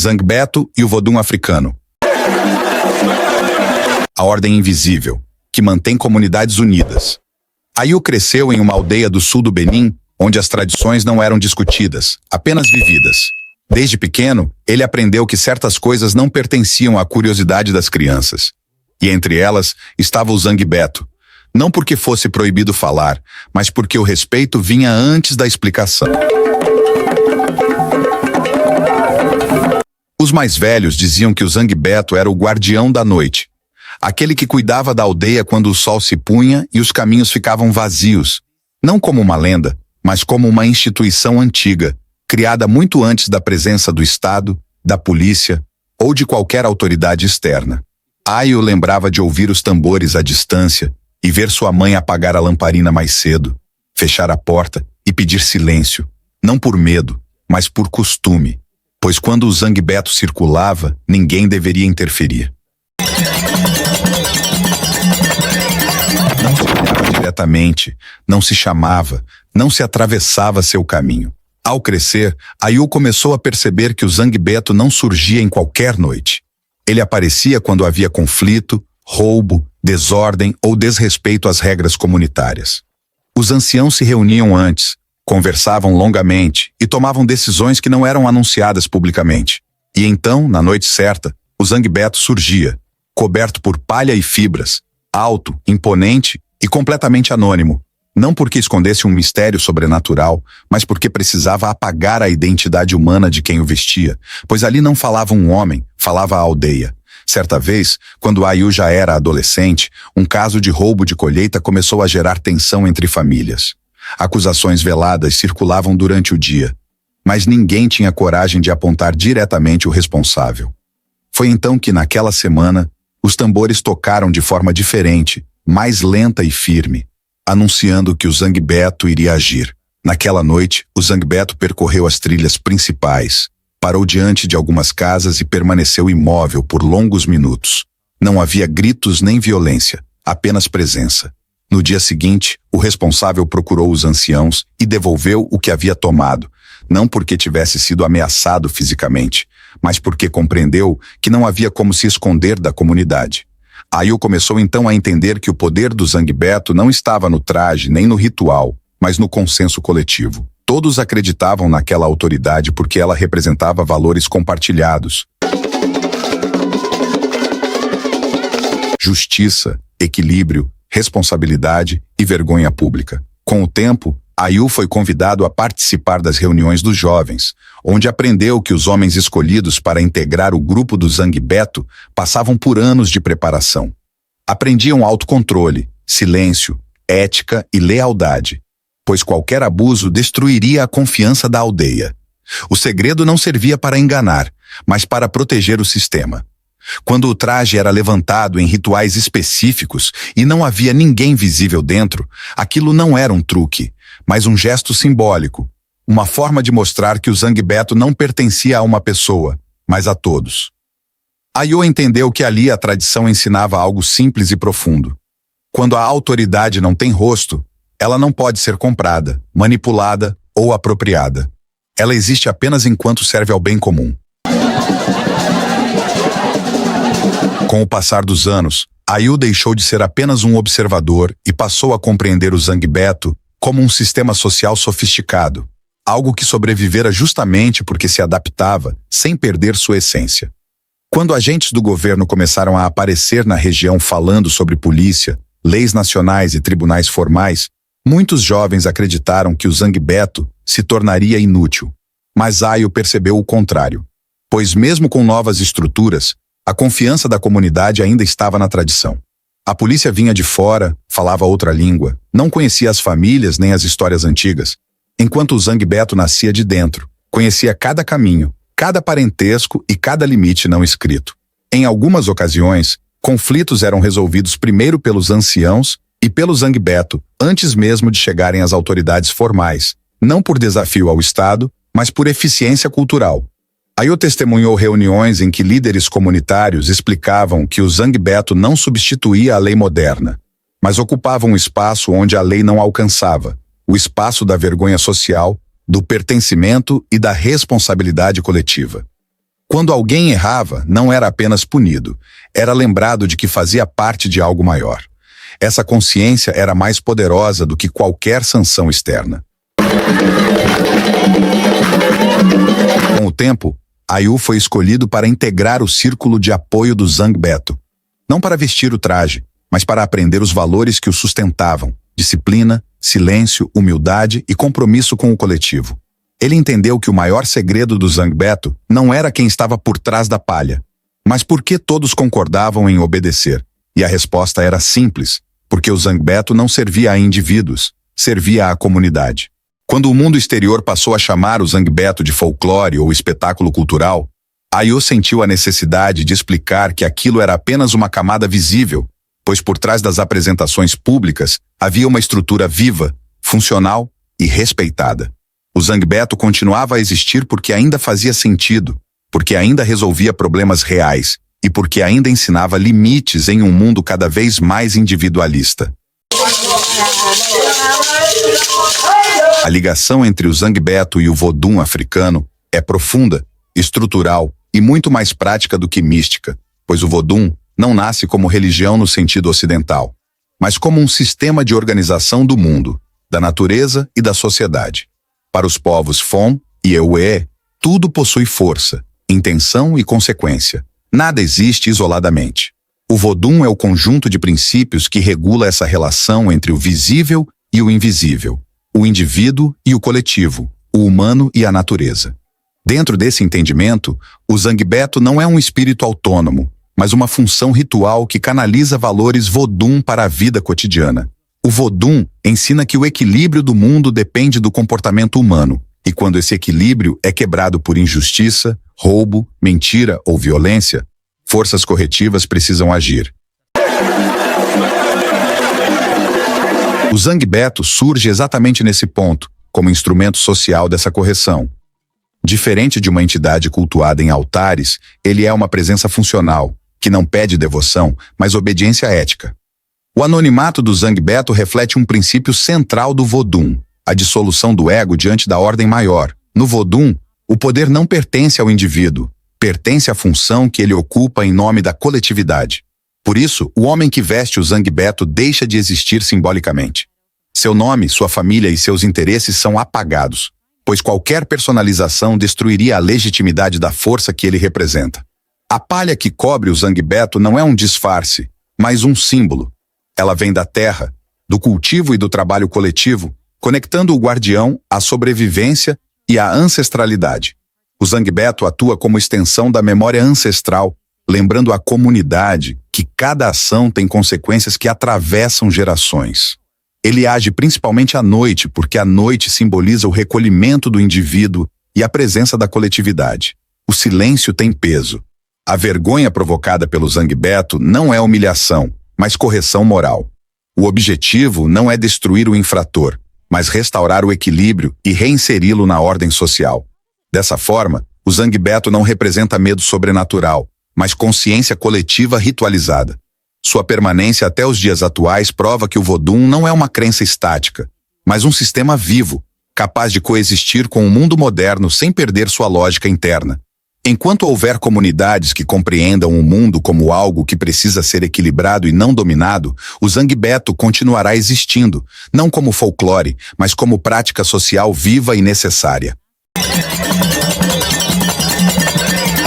Zangbeto e o Vodum africano. A ordem invisível, que mantém comunidades unidas. Ayu cresceu em uma aldeia do sul do Benin, onde as tradições não eram discutidas, apenas vividas. Desde pequeno, ele aprendeu que certas coisas não pertenciam à curiosidade das crianças. E entre elas estava o Zangbeto. Não porque fosse proibido falar, mas porque o respeito vinha antes da explicação. Os mais velhos diziam que o Zangbeto era o guardião da noite, aquele que cuidava da aldeia quando o sol se punha e os caminhos ficavam vazios, não como uma lenda, mas como uma instituição antiga, criada muito antes da presença do Estado, da polícia ou de qualquer autoridade externa. Ayu lembrava de ouvir os tambores à distância e ver sua mãe apagar a lamparina mais cedo, fechar a porta e pedir silêncio, não por medo, mas por costume, pois quando o Zangbeto circulava, ninguém deveria interferir. Não se olhava diretamente, não se chamava, não se atravessava seu caminho. Ao crescer, Ayu começou a perceber que o Zangbeto não surgia em qualquer noite. Ele aparecia quando havia conflito, roubo, desordem ou desrespeito às regras comunitárias. Os anciãos se reuniam antes, conversavam longamente e tomavam decisões que não eram anunciadas publicamente. E então, na noite certa, o Zangbeto surgia, coberto por palha e fibras, alto, imponente e completamente anônimo, não porque escondesse um mistério sobrenatural, mas porque precisava apagar a identidade humana de quem o vestia, pois ali não falava um homem, falava a aldeia. Certa vez, quando Ayu já era adolescente, um caso de roubo de colheita começou a gerar tensão entre famílias. Acusações veladas circulavam durante o dia, mas ninguém tinha coragem de apontar diretamente o responsável. Foi então que, naquela semana, os tambores tocaram de forma diferente, mais lenta e firme, anunciando que o Zangbeto iria agir. Naquela noite, o Zangbeto percorreu as trilhas principais, parou diante de algumas casas e permaneceu imóvel por longos minutos. Não havia gritos nem violência, apenas presença. No dia seguinte, o responsável procurou os anciãos e devolveu o que havia tomado, não porque tivesse sido ameaçado fisicamente, mas porque compreendeu que não havia como se esconder da comunidade. Ayu começou então a entender que o poder do Zangbeto não estava no traje nem no ritual, mas no consenso coletivo. Todos acreditavam naquela autoridade porque ela representava valores compartilhados. Justiça, equilíbrio, responsabilidade e vergonha pública. Com o tempo, Ayu foi convidado a participar das reuniões dos jovens, onde aprendeu que os homens escolhidos para integrar o grupo do Zangbeto passavam por anos de preparação. Aprendiam autocontrole, silêncio, ética e lealdade, pois qualquer abuso destruiria a confiança da aldeia. O segredo não servia para enganar, mas para proteger o sistema. Quando o traje era levantado em rituais específicos e não havia ninguém visível dentro, aquilo não era um truque, mas um gesto simbólico, uma forma de mostrar que o Zangbeto não pertencia a uma pessoa, mas a todos. Ayu entendeu que ali a tradição ensinava algo simples e profundo. Quando a autoridade não tem rosto, ela não pode ser comprada, manipulada ou apropriada. Ela existe apenas enquanto serve ao bem comum. Com o passar dos anos, Ayu deixou de ser apenas um observador e passou a compreender o Zangbeto como um sistema social sofisticado, algo que sobrevivera justamente porque se adaptava, sem perder sua essência. Quando agentes do governo começaram a aparecer na região falando sobre polícia, leis nacionais e tribunais formais, muitos jovens acreditaram que o Zangbeto se tornaria inútil. Mas Ayu percebeu o contrário, pois mesmo com novas estruturas, a confiança da comunidade ainda estava na tradição. A polícia vinha de fora, falava outra língua, não conhecia as famílias nem as histórias antigas, enquanto o Zangbeto nascia de dentro, conhecia cada caminho, cada parentesco e cada limite não escrito. Em algumas ocasiões, conflitos eram resolvidos primeiro pelos anciãos e pelo Zangbeto, antes mesmo de chegarem às autoridades formais, não por desafio ao Estado, mas por eficiência cultural. Ayu testemunhou reuniões em que líderes comunitários explicavam que o Zangbeto não substituía a lei moderna, mas ocupava um espaço onde a lei não alcançava, o espaço da vergonha social, do pertencimento e da responsabilidade coletiva. Quando alguém errava, não era apenas punido, era lembrado de que fazia parte de algo maior. Essa consciência era mais poderosa do que qualquer sanção externa. Com o tempo, Ayu foi escolhido para integrar o círculo de apoio do Zangbeto. Não para vestir o traje, mas para aprender os valores que o sustentavam: disciplina, silêncio, humildade e compromisso com o coletivo. Ele entendeu que o maior segredo do Zangbeto não era quem estava por trás da palha, mas por que todos concordavam em obedecer. E a resposta era simples: porque o Zangbeto não servia a indivíduos, servia à comunidade. Quando o mundo exterior passou a chamar o Zangbeto de folclore ou espetáculo cultural, Ayu sentiu a necessidade de explicar que aquilo era apenas uma camada visível, pois por trás das apresentações públicas havia uma estrutura viva, funcional e respeitada. O Zangbeto continuava a existir porque ainda fazia sentido, porque ainda resolvia problemas reais e porque ainda ensinava limites em um mundo cada vez mais individualista. A ligação entre o Zangbeto e o Vodun africano é profunda, estrutural e muito mais prática do que mística, pois o Vodun não nasce como religião no sentido ocidental, mas como um sistema de organização do mundo, da natureza e da sociedade. Para os povos Fon e Ewe, tudo possui força, intenção e consequência. Nada existe isoladamente. O Vodun é o conjunto de princípios que regula essa relação entre o visível e o invisível, o indivíduo e o coletivo, o humano e a natureza. Dentro desse entendimento, o Zangbeto não é um espírito autônomo, mas uma função ritual que canaliza valores Vodun para a vida cotidiana. O Vodun ensina que o equilíbrio do mundo depende do comportamento humano, e quando esse equilíbrio é quebrado por injustiça, roubo, mentira ou violência, forças corretivas precisam agir. O Zangbeto surge exatamente nesse ponto, como instrumento social dessa correção. Diferente de uma entidade cultuada em altares, ele é uma presença funcional, que não pede devoção, mas obediência ética. O anonimato do Zangbeto reflete um princípio central do Vodun, a dissolução do ego diante da ordem maior. No Vodun, o poder não pertence ao indivíduo, pertence à função que ele ocupa em nome da coletividade. Por isso, o homem que veste o Zangbeto deixa de existir simbolicamente. Seu nome, sua família e seus interesses são apagados, pois qualquer personalização destruiria a legitimidade da força que ele representa. A palha que cobre o Zangbeto não é um disfarce, mas um símbolo. Ela vem da terra, do cultivo e do trabalho coletivo, conectando o guardião à sobrevivência e à ancestralidade. O Zangbeto atua como extensão da memória ancestral, lembrando a comunidade que cada ação tem consequências que atravessam gerações. Ele age principalmente à noite, porque a noite simboliza o recolhimento do indivíduo e a presença da coletividade. O silêncio tem peso. A vergonha provocada pelo Zangbeto não é humilhação, mas correção moral. O objetivo não é destruir o infrator, mas restaurar o equilíbrio e reinseri-lo na ordem social. Dessa forma, o Zangbeto não representa medo sobrenatural, mas consciência coletiva ritualizada. Sua permanência até os dias atuais prova que o Vodun não é uma crença estática, mas um sistema vivo, capaz de coexistir com o mundo moderno sem perder sua lógica interna. Enquanto houver comunidades que compreendam o mundo como algo que precisa ser equilibrado e não dominado, o Zangbeto continuará existindo, não como folclore, mas como prática social viva e necessária.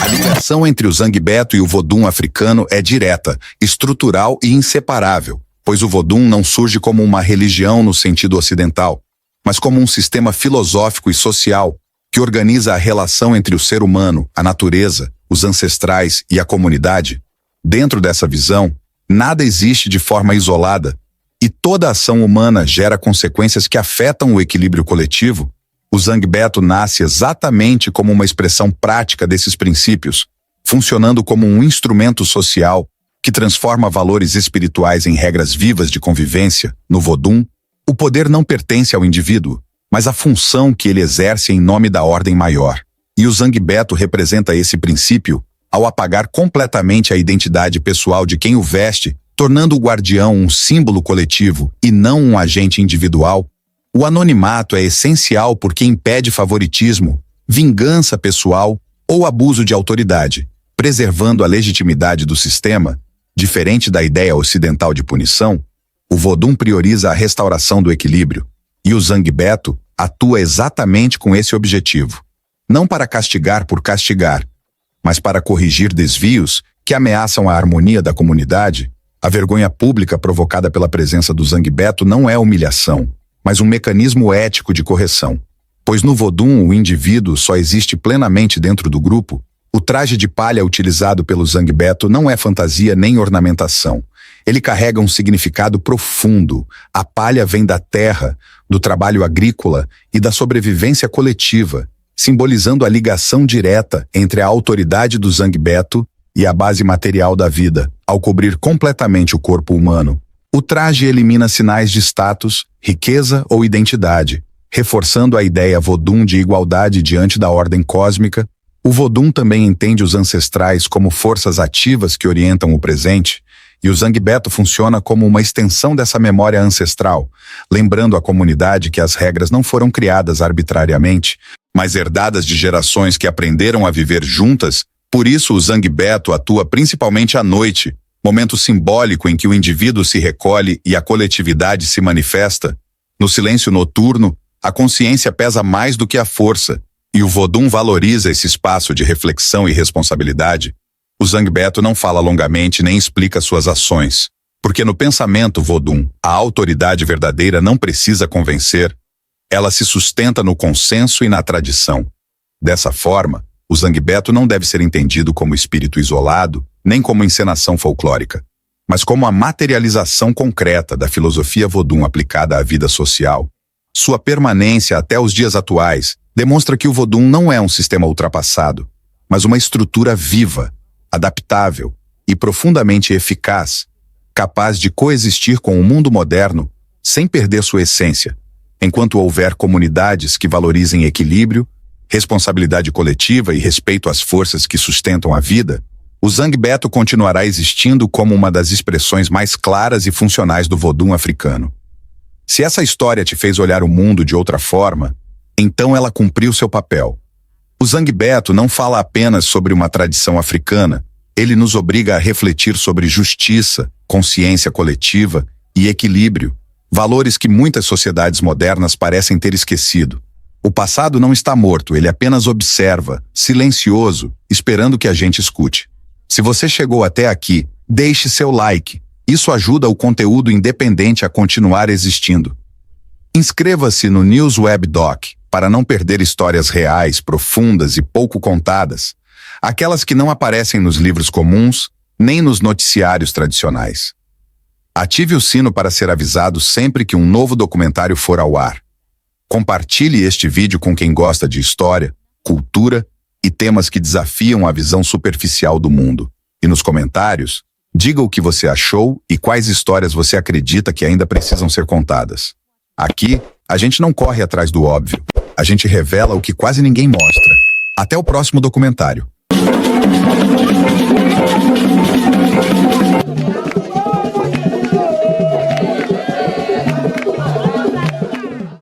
A ligação entre o Zangbeto e o Vodun africano é direta, estrutural e inseparável, pois o Vodun não surge como uma religião no sentido ocidental, mas como um sistema filosófico e social que organiza a relação entre o ser humano, a natureza, os ancestrais e a comunidade. Dentro dessa visão, nada existe de forma isolada, e toda ação humana gera consequências que afetam o equilíbrio coletivo. O Zangbeto nasce exatamente como uma expressão prática desses princípios, funcionando como um instrumento social que transforma valores espirituais em regras vivas de convivência. No Vodun, o poder não pertence ao indivíduo, mas a função que ele exerce em nome da ordem maior. E o Zangbeto representa esse princípio ao apagar completamente a identidade pessoal de quem o veste, tornando o guardião um símbolo coletivo e não um agente individual. O anonimato é essencial porque impede favoritismo, vingança pessoal ou abuso de autoridade, preservando a legitimidade do sistema. Diferente da ideia ocidental de punição, o Vodun prioriza a restauração do equilíbrio, e o Zangbeto atua exatamente com esse objetivo. Não para castigar por castigar, mas para corrigir desvios que ameaçam a harmonia da comunidade. A vergonha pública provocada pela presença do Zangbeto não é humilhação, mas um mecanismo ético de correção. Pois no Vodun o indivíduo só existe plenamente dentro do grupo. O traje de palha utilizado pelo Zangbeto não é fantasia nem ornamentação. Ele carrega um significado profundo. A palha vem da terra, do trabalho agrícola e da sobrevivência coletiva, simbolizando a ligação direta entre a autoridade do Zangbeto e a base material da vida. Ao cobrir completamente o corpo humano, o traje elimina sinais de status, riqueza ou identidade, reforçando a ideia Vodun de igualdade diante da ordem cósmica. O Vodun também entende os ancestrais como forças ativas que orientam o presente, e o Zangbeto funciona como uma extensão dessa memória ancestral, lembrando à comunidade que as regras não foram criadas arbitrariamente, mas herdadas de gerações que aprenderam a viver juntas. Por isso o Zangbeto atua principalmente à noite, momento simbólico em que o indivíduo se recolhe e a coletividade se manifesta. No silêncio noturno, a consciência pesa mais do que a força, e o Vodun valoriza esse espaço de reflexão e responsabilidade. O Zangbeto não fala longamente nem explica suas ações, porque no pensamento Vodun, a autoridade verdadeira não precisa convencer, ela se sustenta no consenso e na tradição. Dessa forma, o Zangbeto não deve ser entendido como espírito isolado, nem como encenação folclórica, mas como a materialização concreta da filosofia Vodun aplicada à vida social. Sua permanência até os dias atuais demonstra que o Vodun não é um sistema ultrapassado, mas uma estrutura viva, adaptável e profundamente eficaz, capaz de coexistir com o mundo moderno sem perder sua essência, enquanto houver comunidades que valorizem equilíbrio, responsabilidade coletiva e respeito às forças que sustentam a vida. O Zangbeto continuará existindo como uma das expressões mais claras e funcionais do Vodun africano. Se essa história te fez olhar o mundo de outra forma, então ela cumpriu seu papel. O Zangbeto não fala apenas sobre uma tradição africana, ele nos obriga a refletir sobre justiça, consciência coletiva e equilíbrio, valores que muitas sociedades modernas parecem ter esquecido. O passado não está morto, ele apenas observa, silencioso, esperando que a gente escute. Se você chegou até aqui, deixe seu like. Isso ajuda o conteúdo independente a continuar existindo. Inscreva-se no News Web Doc para não perder histórias reais, profundas e pouco contadas, aquelas que não aparecem nos livros comuns, nem nos noticiários tradicionais. Ative o sino para ser avisado sempre que um novo documentário for ao ar. Compartilhe este vídeo com quem gosta de história, cultura e temas que desafiam a visão superficial do mundo. E nos comentários, diga o que você achou e quais histórias você acredita que ainda precisam ser contadas. Aqui, a gente não corre atrás do óbvio. A gente revela o que quase ninguém mostra. Até o próximo documentário.